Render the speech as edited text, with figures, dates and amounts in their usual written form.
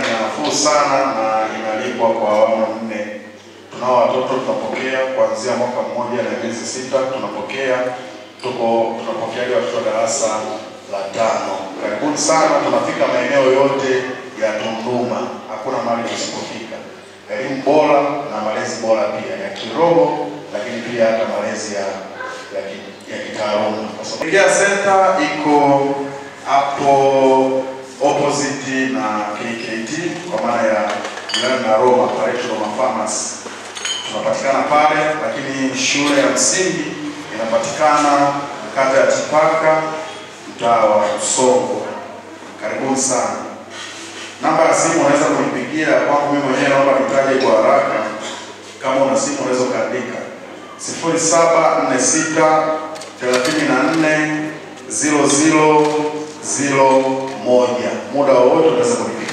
ni nafuu sana na inalipwa kwa awamu 4. Tunao watoto tunapokea kuanzia mwaka mmoja na miezi 6 tunapokea. Tunapokea watoto darasa la 5. Karibuni sana, tunafika maeneo yote ya Tunduma. Hakuna mahali tusipofika. Elimu bora na malezi bora pia ya kiroho, lakini pia hata malezi ya kitaaluma. Care Center iko hapo opposite na KKT, kwa maana ya jirani na Roma, pale Roma Pharmacy. Tunapatikana pale, lakini shule ya msingi inapatikana kata ya Chipaka, mtaa wa Usongo. Karibuni sana. Namba ya simu unaweza kunipigia kwangu mimi mwenyewe, naomba nitaje kwa haraka. Kama una simu unaweza kuandika 0746 34 0001. Muda wowote unaweza kunipigia.